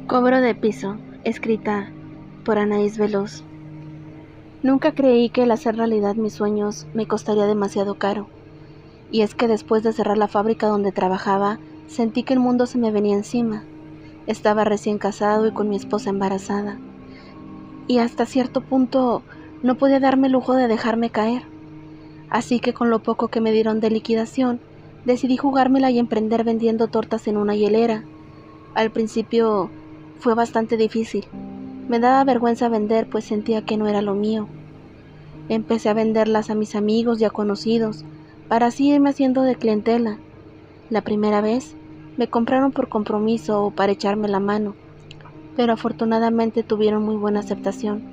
Cobro de piso, escrita por Anaís Veloz. Nunca creí que el hacer realidad mis sueños me costaría demasiado caro. Y es que después de cerrar la fábrica donde trabajaba, sentí que el mundo se me venía encima. Estaba recién casado y con mi esposa embarazada. Y hasta cierto punto no podía darme el lujo de dejarme caer. Así que con lo poco que me dieron de liquidación, decidí jugármela y emprender vendiendo tortas en una hielera. Al principio fue bastante difícil. Me daba vergüenza vender, pues sentía que no era lo mío. Empecé a venderlas a mis amigos y a conocidos, para así irme haciendo de clientela. La primera vez me compraron por compromiso o para echarme la mano, pero afortunadamente tuvieron muy buena aceptación.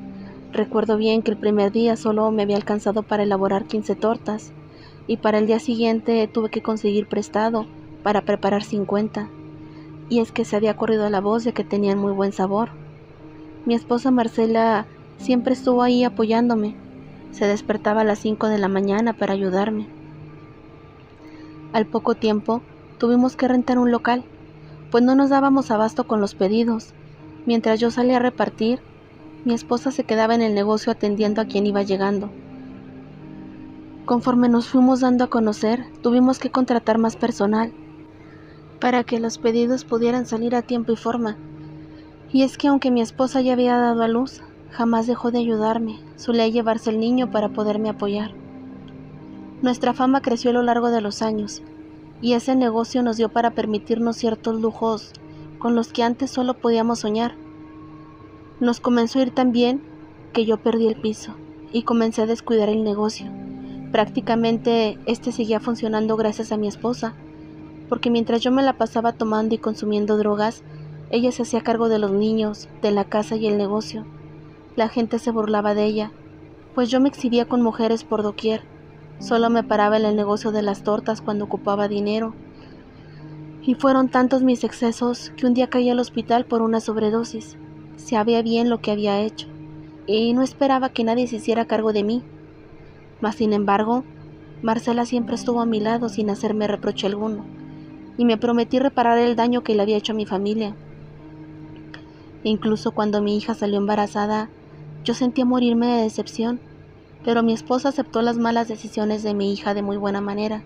Recuerdo bien que el primer día solo me había alcanzado para elaborar 15 tortas, y para el día siguiente tuve que conseguir prestado para preparar 50. Y es que se había corrido la voz de que tenían muy buen sabor. Mi esposa Marcela siempre estuvo ahí apoyándome. Se despertaba a las 5 de la mañana para ayudarme. Al poco tiempo, tuvimos que rentar un local, pues no nos dábamos abasto con los pedidos. Mientras yo salía a repartir, mi esposa se quedaba en el negocio atendiendo a quien iba llegando. Conforme nos fuimos dando a conocer, tuvimos que contratar más personal para que los pedidos pudieran salir a tiempo y forma. Y es que aunque mi esposa ya había dado a luz, jamás dejó de ayudarme. Solía llevarse el niño para poderme apoyar. Nuestra fama creció a lo largo de los años, y ese negocio nos dio para permitirnos ciertos lujos con los que antes solo podíamos soñar. Nos comenzó a ir tan bien que yo perdí el piso y comencé a descuidar el negocio. Prácticamente este seguía funcionando gracias a mi esposa, porque mientras yo me la pasaba tomando y consumiendo drogas, ella se hacía cargo de los niños, de la casa y el negocio. La gente se burlaba de ella, pues yo me exhibía con mujeres por doquier. Solo me paraba en el negocio de las tortas cuando ocupaba dinero. Y fueron tantos mis excesos que un día caí al hospital por una sobredosis. Sabía bien lo que había hecho, y no esperaba que nadie se hiciera cargo de mí. Mas sin embargo, Marcela siempre estuvo a mi lado sin hacerme reproche alguno, y me prometí reparar el daño que le había hecho a mi familia. Incluso cuando mi hija salió embarazada, yo sentía morirme de decepción, pero mi esposa aceptó las malas decisiones de mi hija de muy buena manera.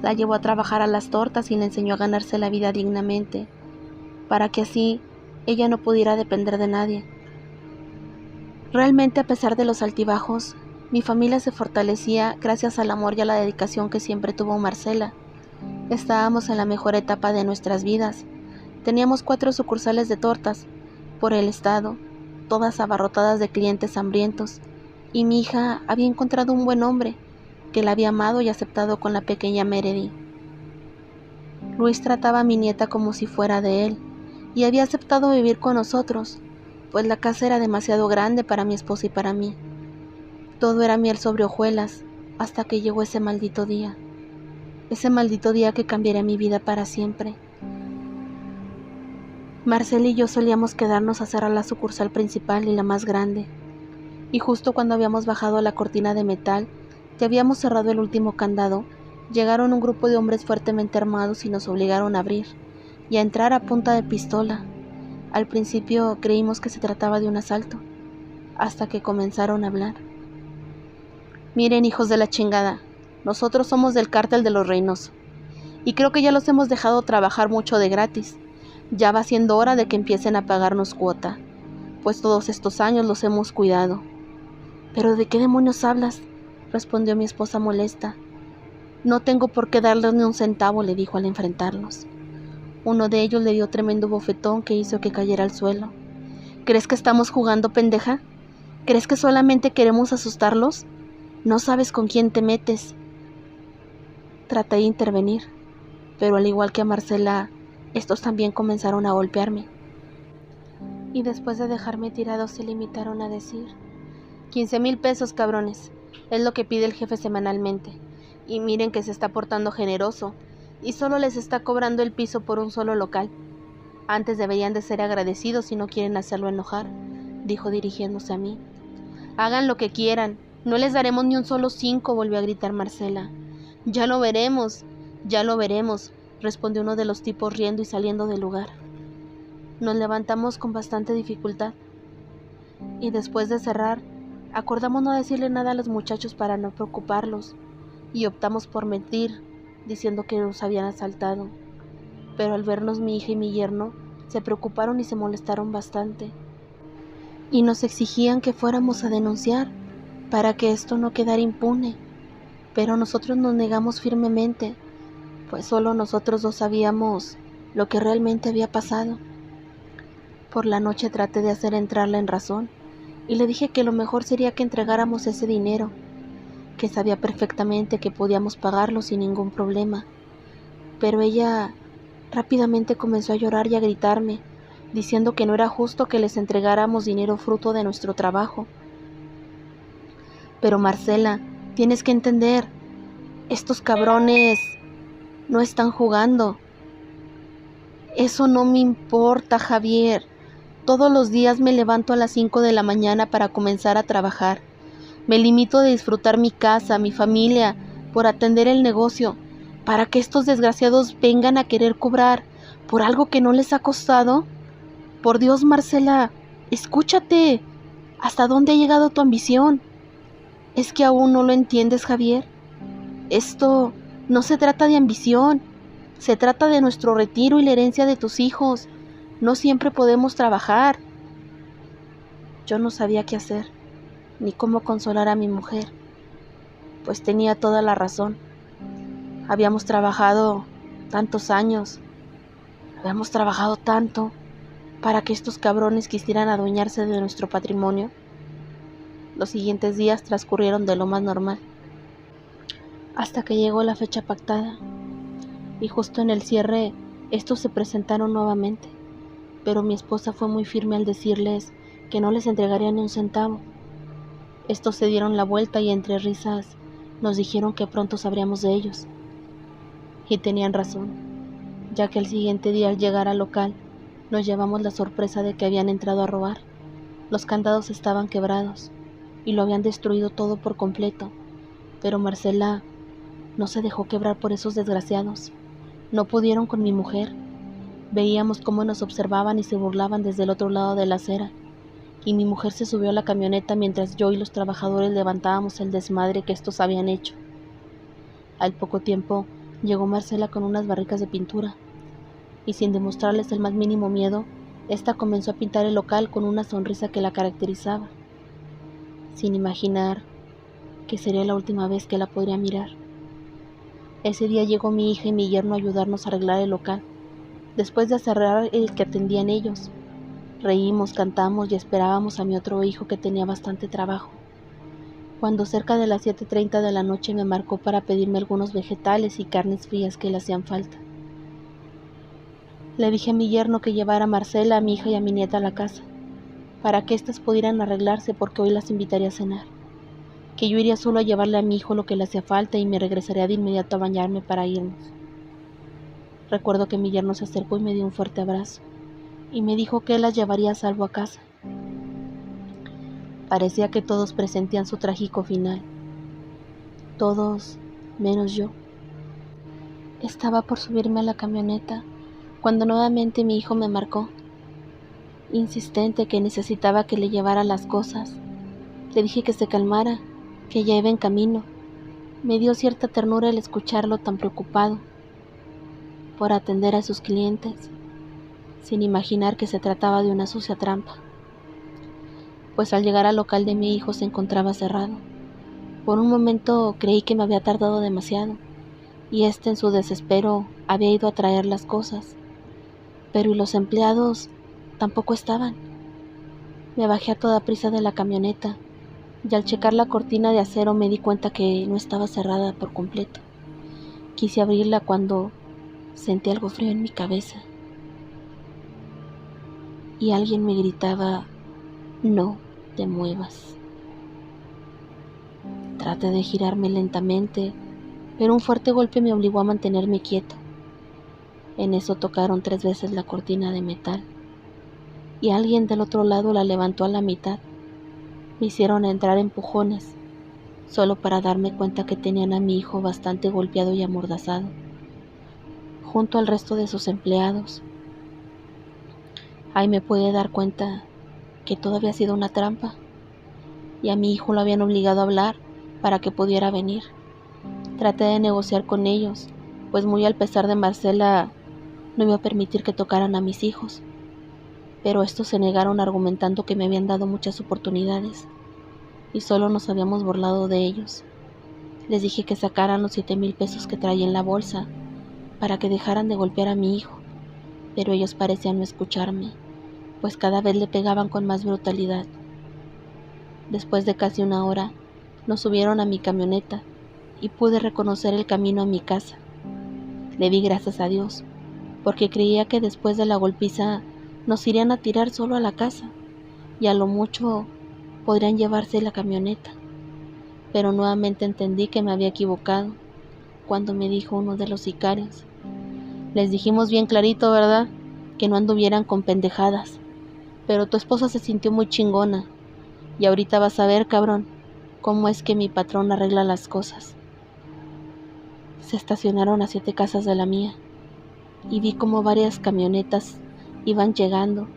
La llevó a trabajar a las tortas y le enseñó a ganarse la vida dignamente, para que así ella no pudiera depender de nadie. Realmente, a pesar de los altibajos, mi familia se fortalecía gracias al amor y a la dedicación que siempre tuvo Marcela. Estábamos en la mejor etapa de nuestras vidas. Teníamos 4 sucursales de tortas por el estado, todas abarrotadas de clientes hambrientos, y mi hija había encontrado un buen hombre que la había amado y aceptado con la pequeña Meredith. Luis trataba a mi nieta como si fuera de él, y había aceptado vivir con nosotros, pues la casa era demasiado grande para mi esposa y para mí. Todo era miel sobre hojuelas, hasta que llegó ese maldito día que cambiaría mi vida para siempre. Marcela y yo solíamos quedarnos a cerrar la sucursal principal y la más grande, y justo cuando habíamos bajado la cortina de metal y habíamos cerrado el último candado, llegaron un grupo de hombres fuertemente armados y nos obligaron a abrir y a entrar a punta de pistola. Al principio creímos que se trataba de un asalto, hasta que comenzaron a hablar. Miren, hijos de la chingada, nosotros somos del cártel de los Reynoso, y creo que ya los hemos dejado trabajar mucho de gratis. Ya va siendo hora de que empiecen a pagarnos cuota, pues todos estos años los hemos cuidado. ¿Pero de qué demonios hablas?, respondió mi esposa molesta. No tengo por qué darles ni un centavo, le dijo al enfrentarlos. Uno de ellos le dio tremendo bofetón que hizo que cayera al suelo. ¿Crees que estamos jugando, pendeja? ¿Crees que solamente queremos asustarlos? No sabes con quién te metes. Traté de intervenir, pero al igual que a Marcela, estos también comenzaron a golpearme. Y después de dejarme tirado se limitaron a decir: 15,000 pesos, cabrones, es lo que pide el jefe semanalmente. Y miren que se está portando generoso, y solo les está cobrando el piso por un solo local. Antes deberían de ser agradecidos si no quieren hacerlo enojar, dijo dirigiéndose a mí. Hagan lo que quieran, no les daremos ni un solo 5, volvió a gritar Marcela. Ya lo veremos, respondió uno de los tipos riendo y saliendo del lugar. Nos levantamos con bastante dificultad y después de cerrar, acordamos no decirle nada a los muchachos para no preocuparlos y optamos por mentir, diciendo que nos habían asaltado. Pero al vernos mi hija y mi yerno, se preocuparon y se molestaron bastante y nos exigían que fuéramos a denunciar para que esto no quedara impune. Pero nosotros nos negamos firmemente, pues solo nosotros dos sabíamos lo que realmente había pasado. Por la noche traté de hacer entrarla en razón y le dije que lo mejor sería que entregáramos ese dinero, que sabía perfectamente que podíamos pagarlo sin ningún problema. Pero ella rápidamente comenzó a llorar y a gritarme, diciendo que no era justo que les entregáramos dinero fruto de nuestro trabajo. Pero Marcela, tienes que entender, estos cabrones no están jugando. Eso no me importa, Javier. Todos los días me levanto a las 5 de la mañana para comenzar a trabajar. Me limito a disfrutar mi casa, mi familia, por atender el negocio, para que estos desgraciados vengan a querer cobrar por algo que no les ha costado. Por Dios, Marcela, escúchate. ¿Hasta dónde ha llegado tu ambición? ¿Es que aún no lo entiendes, Javier? Esto no se trata de ambición. Se trata de nuestro retiro y la herencia de tus hijos. No siempre podemos trabajar. Yo no sabía qué hacer, ni cómo consolar a mi mujer, pues tenía toda la razón. Habíamos trabajado tantos años, habíamos trabajado tanto para que estos cabrones quisieran adueñarse de nuestro patrimonio. Los siguientes días transcurrieron de lo más normal, hasta que llegó la fecha pactada, y justo en el cierre estos se presentaron nuevamente, pero mi esposa fue muy firme al decirles que no les entregaría ni un centavo. Estos se dieron la vuelta y entre risas nos dijeron que pronto sabríamos de ellos. Y tenían razón, ya que el siguiente día al llegar al local nos llevamos la sorpresa de que habían entrado a robar. Los candados estaban quebrados y lo habían destruido todo por completo, pero Marcela no se dejó quebrar por esos desgraciados. No pudieron con mi mujer. Veíamos cómo nos observaban y se burlaban desde el otro lado de la acera, y mi mujer se subió a la camioneta mientras yo y los trabajadores levantábamos el desmadre que estos habían hecho. Al poco tiempo llegó Marcela con unas barricas de pintura, y sin demostrarles el más mínimo miedo, esta comenzó a pintar el local con una sonrisa que la caracterizaba, sin imaginar que sería la última vez que la podría mirar. Ese día llegó mi hija y mi yerno a ayudarnos a arreglar el local, después de cerrar el que atendían ellos. Reímos, cantamos y esperábamos a mi otro hijo que tenía bastante trabajo. Cuando cerca de las 7:30 de la noche me marcó para pedirme algunos vegetales y carnes frías que le hacían falta. Le dije a mi yerno que llevara a Marcela, a mi hija y a mi nieta a la casa, para que éstas pudieran arreglarse porque hoy las invitaría a cenar, que yo iría solo a llevarle a mi hijo lo que le hacía falta y me regresaría de inmediato a bañarme para irnos. Recuerdo que mi yerno se acercó y me dio un fuerte abrazo y me dijo que él las llevaría a salvo a casa. Parecía que todos presentían su trágico final. Todos, menos yo. Estaba por subirme a la camioneta cuando nuevamente mi hijo me marcó, insistente que necesitaba que le llevara las cosas. Le dije que se calmara, que ya iba en camino. Me dio cierta ternura el escucharlo tan preocupado por atender a sus clientes, sin imaginar que se trataba de una sucia trampa, pues al llegar al local de mi hijo se encontraba cerrado. Por un momento creí que me había tardado demasiado, y en su desespero había ido a traer las cosas, pero ¿y los empleados? Tampoco estaban. Me bajé a toda prisa de la camioneta, y al checar la cortina de acero me di cuenta que no estaba cerrada por completo. Quise abrirla cuando sentí algo frío en mi cabeza, y alguien me gritaba: "No te muevas". Traté de girarme lentamente, pero un fuerte golpe me obligó a mantenerme quieto. En eso tocaron 3 veces la cortina de metal, y alguien del otro lado la levantó a la mitad. Me hicieron entrar empujones, solo para darme cuenta que tenían a mi hijo bastante golpeado y amordazado, junto al resto de sus empleados. Ahí me pude dar cuenta que todo había sido una trampa, y a mi hijo lo habían obligado a hablar para que pudiera venir. Traté de negociar con ellos, pues muy al pesar de Marcela, no iba a permitir que tocaran a mis hijos, pero estos se negaron argumentando que me habían dado muchas oportunidades y solo nos habíamos burlado de ellos. Les dije que sacaran los 7,000 pesos que traía en la bolsa para que dejaran de golpear a mi hijo, pero ellos parecían no escucharme, pues cada vez le pegaban con más brutalidad. Después de casi una hora, nos subieron a mi camioneta y pude reconocer el camino a mi casa. Le di gracias a Dios, porque creía que después de la golpiza nos irían a tirar solo a la casa y a lo mucho podrían llevarse la camioneta. Pero nuevamente entendí que me había equivocado cuando me dijo uno de los sicarios: les dijimos bien clarito, ¿verdad? Que no anduvieran con pendejadas, pero tu esposa se sintió muy chingona y ahorita vas a ver, cabrón, cómo es que mi patrón arregla las cosas. Se estacionaron a 7 casas de la mía y vi como varias camionetas iban llegando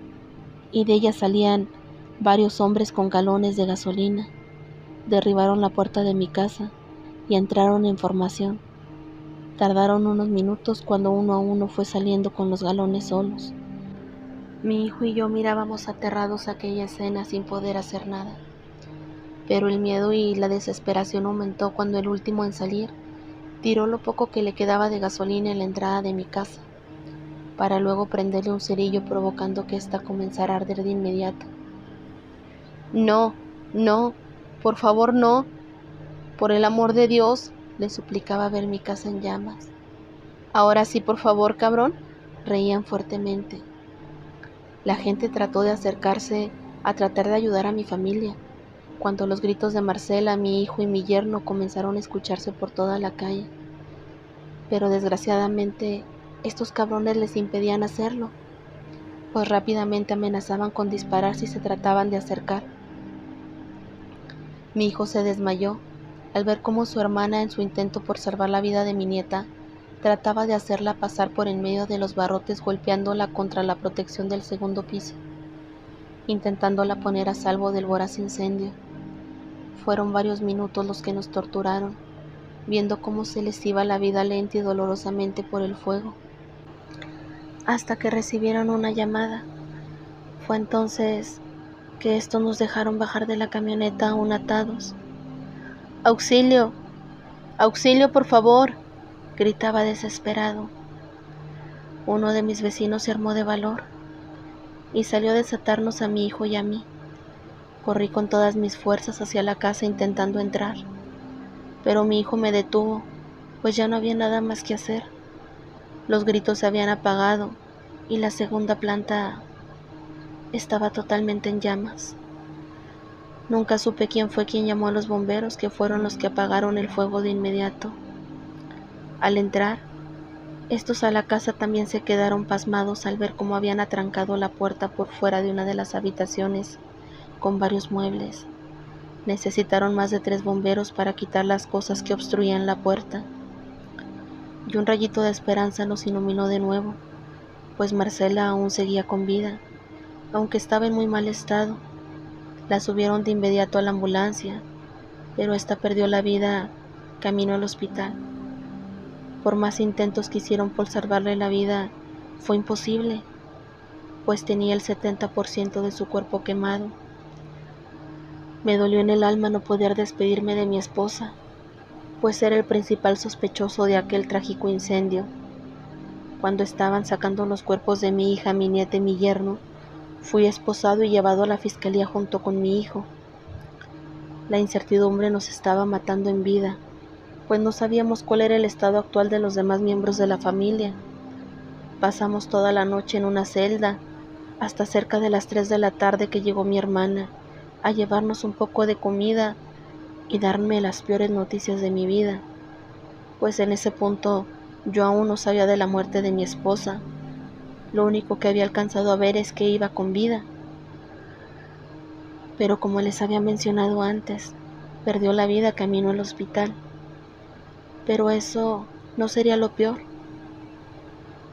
y de ellas salían varios hombres con galones de gasolina. Derribaron la puerta de mi casa y entraron en formación. Tardaron unos minutos cuando uno a uno fue saliendo con los galones solos. Mi hijo y yo mirábamos aterrados aquella escena sin poder hacer nada, pero el miedo y la desesperación aumentó cuando el último en salir tiró lo poco que le quedaba de gasolina en la entrada de mi casa, para luego prenderle un cerillo provocando que ésta comenzara a arder de inmediato. No, no, por favor no, por el amor de Dios, le suplicaba ver mi casa en llamas. Ahora sí, por favor, cabrón, reían fuertemente. La gente trató de acercarse a tratar de ayudar a mi familia, cuando los gritos de Marcela, mi hijo y mi yerno comenzaron a escucharse por toda la calle. Pero desgraciadamente, estos cabrones les impedían hacerlo, pues rápidamente amenazaban con disparar si se trataban de acercar. Mi hijo se desmayó al ver cómo su hermana, en su intento por salvar la vida de mi nieta, trataba de hacerla pasar por en medio de los barrotes golpeándola contra la protección del segundo piso, intentándola poner a salvo del voraz incendio. Fueron varios minutos los que nos torturaron, viendo cómo se les iba la vida lenta y dolorosamente por el fuego, hasta que recibieron una llamada. Fue entonces que estos nos dejaron bajar de la camioneta aún atados. ¡Auxilio! ¡Auxilio, por favor!, gritaba desesperado. Uno de mis vecinos se armó de valor y salió a desatarnos a mi hijo y a mí. Corrí con todas mis fuerzas hacia la casa intentando entrar, pero mi hijo me detuvo, pues ya no había nada más que hacer. Los gritos se habían apagado y la segunda planta estaba totalmente en llamas. Nunca supe quién fue quien llamó a los bomberos, que fueron los que apagaron el fuego de inmediato. Al entrar, estos a la casa también se quedaron pasmados al ver cómo habían atrancado la puerta por fuera de una de las habitaciones con varios muebles. Necesitaron más de 3 bomberos para quitar las cosas que obstruían la puerta. Y un rayito de esperanza nos iluminó de nuevo, pues Marcela aún seguía con vida, aunque estaba en muy mal estado. La subieron de inmediato a la ambulancia, pero esta perdió la vida camino al hospital. Por más intentos que hicieron por salvarle la vida, fue imposible, pues tenía el 70% de su cuerpo quemado. Me dolió en el alma no poder despedirme de mi esposa, pues era el principal sospechoso de aquel trágico incendio. Cuando estaban sacando los cuerpos de mi hija, mi nieta y mi yerno, fui esposado y llevado a la fiscalía junto con mi hijo. La incertidumbre nos estaba matando en vida, pues no sabíamos cuál era el estado actual de los demás miembros de la familia. Pasamos toda la noche en una celda, hasta cerca de las 3 de la tarde que llegó mi hermana a llevarnos un poco de comida y darme las peores noticias de mi vida, pues en ese punto yo aún no sabía de la muerte de mi esposa. Lo único que había alcanzado a ver es que iba con vida. Pero como les había mencionado antes, perdió la vida camino al hospital. Pero eso no sería lo peor.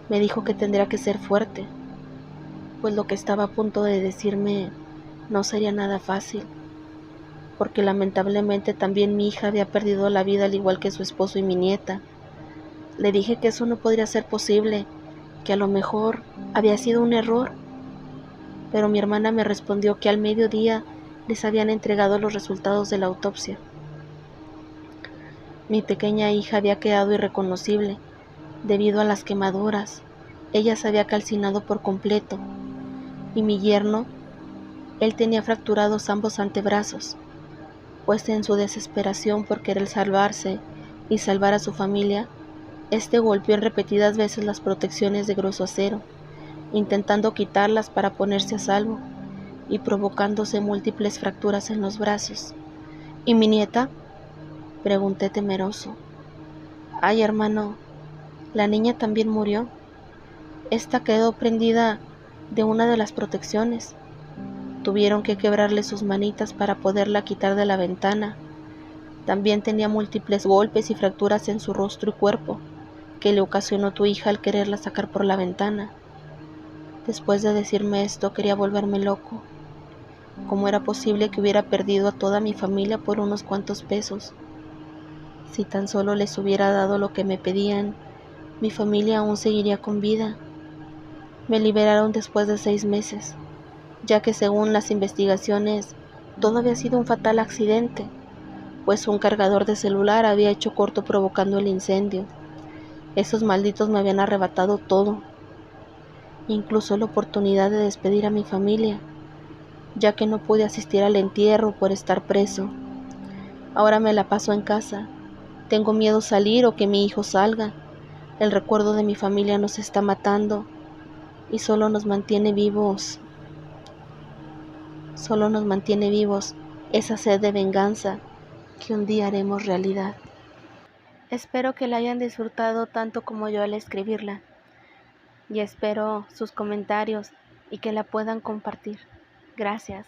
Me dijo que tendría que ser fuerte, pues lo que estaba a punto de decirme no sería nada fácil, porque lamentablemente también mi hija había perdido la vida al igual que su esposo y mi nieta. Le dije que eso no podría ser posible, que a lo mejor había sido un error, pero mi hermana me respondió que al mediodía les habían entregado los resultados de la autopsia. Mi pequeña hija había quedado irreconocible debido a las quemaduras. Ella se había calcinado por completo, y mi yerno, él tenía fracturados ambos antebrazos, pues en su desesperación por querer salvarse y salvar a su familia, este golpeó en repetidas veces las protecciones de grueso acero, intentando quitarlas para ponerse a salvo y provocándose múltiples fracturas en los brazos. ¿Y mi nieta?, pregunté temeroso. Ay, hermano, la niña también murió. Esta quedó prendida de una de las protecciones. Tuvieron que quebrarle sus manitas para poderla quitar de la ventana. También tenía múltiples golpes y fracturas en su rostro y cuerpo, que le ocasionó tu hija al quererla sacar por la ventana. Después de decirme esto, quería volverme loco. ¿Cómo era posible que hubiera perdido a toda mi familia por unos cuantos pesos? Si tan solo les hubiera dado lo que me pedían, mi familia aún seguiría con vida. Me liberaron después de 6 meses, ya que según las investigaciones, todo había sido un fatal accidente, pues un cargador de celular había hecho corto provocando el incendio. Esos malditos me habían arrebatado todo, incluso la oportunidad de despedir a mi familia, ya que no pude asistir al entierro por estar preso. Ahora me la paso en casa. Tengo miedo salir o que mi hijo salga. El recuerdo de mi familia nos está matando y solo nos mantiene vivos esa sed de venganza que un día haremos realidad. Espero que la hayan disfrutado tanto como yo al escribirla, y espero sus comentarios y que la puedan compartir. Gracias.